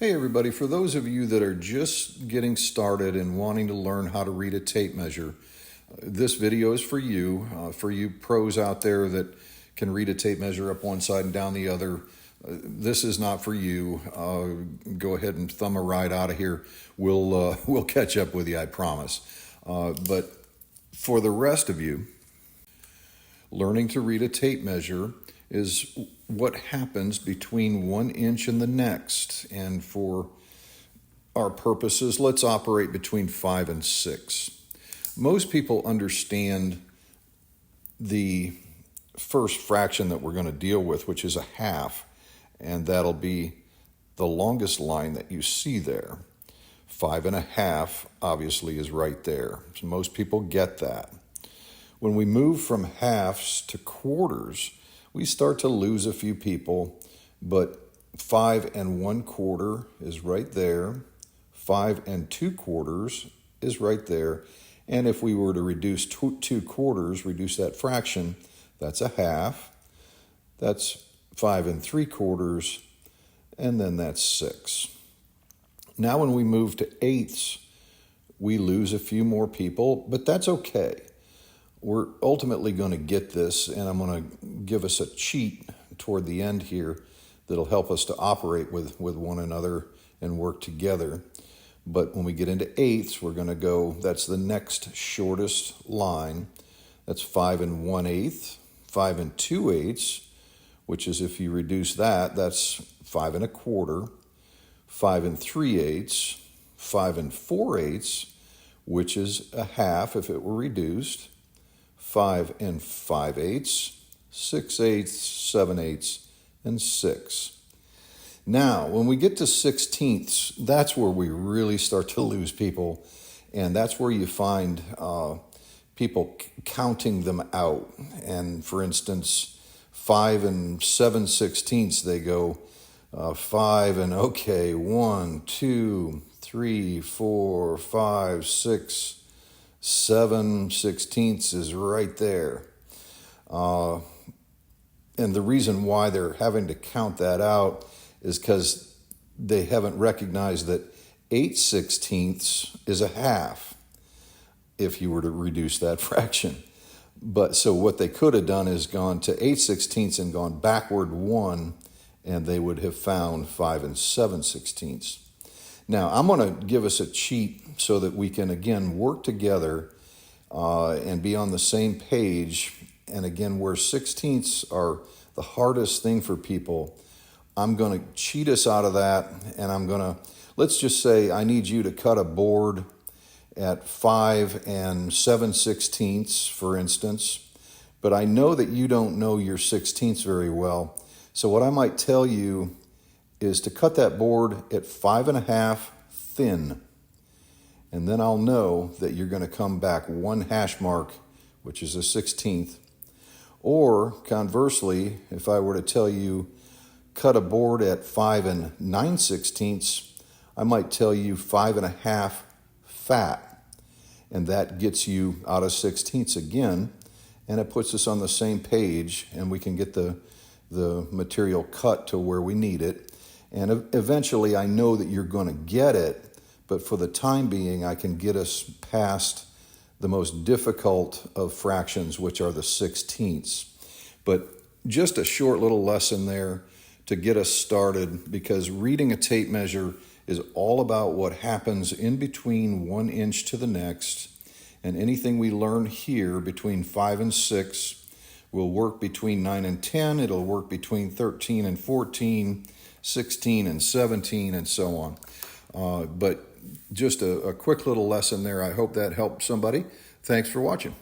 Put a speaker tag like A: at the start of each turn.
A: Hey everybody, for those of you that are just getting started and wanting to learn how to read a tape measure, this video is for you. For you pros out there that can read a tape measure up one side and down the other, this is not for you. Go ahead and thumb a ride out of here. We'll catch up with you, I promise. But for the rest of you, learning to read a tape measure is what happens between 1 inch and the next. And for our purposes, let's operate between 5 and 6. Most people understand the first fraction that we're going to deal with, which is a half, and that'll be the longest line that you see there. 5 1/2 obviously is right there. So most people get that. When we move from halves to quarters, we start to lose a few people, but 5 1/4 is right there. 5 2/4 is right there. And if we were to reduce 2/4, reduce that fraction, that's a half. That's 5 3/4, and then that's 6. Now when we move to eighths, we lose a few more people, but that's okay. We're ultimately going to get this, and I'm going to give us a cheat toward the end here that'll help us to operate with one another and work together. But when we get into eighths, we're going to go, that's the next shortest line. That's 5 1/8, 5 2/8, which is, if you reduce that, that's 5 1/4, 5 3/8, 5 4/8, which is a half if it were reduced. 5 5/8, 6/8, 7/8, and 6. Now, when we get to sixteenths, that's where we really start to lose people, and that's where you find people counting them out. And for instance, 5 7/16, they go 5 and okay, 1, 2, 3, 4, 5, 6, 7/16 is right there. And the reason why they're having to count that out is because they haven't recognized that 8/16 is a half if you were to reduce that fraction. But so what they could have done is gone to 8/16 and gone backward 1, and they would have found 5 7/16. Now, I'm going to give us a cheat so that we can, again, work together and be on the same page. And again, where sixteenths are the hardest thing for people, I'm going to cheat us out of that. And I'm going to, let's just say I need you to cut a board at 5 7/16, for instance. But I know that you don't know your sixteenths very well. So what I might tell you is to cut that board at 5 1/2 thin. And then I'll know that you're going to come back 1 hash mark, which is a 16th. Or conversely, if I were to tell you cut a board at 5 9/16, I might tell you 5 1/2 fat. And that gets you out of sixteenths again, and it puts us on the same page, and we can get the material cut to where we need it. And eventually I know that you're going to get it, but for the time being, I can get us past the most difficult of fractions, which are the sixteenths. But just a short little lesson there to get us started, because reading a tape measure is all about what happens in between 1 inch to the next. And anything we learn here between 5 and 6 will work between 9 and 10. It'll work between 13 and 14, 16 and 17, and so on. But just a quick little lesson there. I hope that helped somebody. Thanks for watching.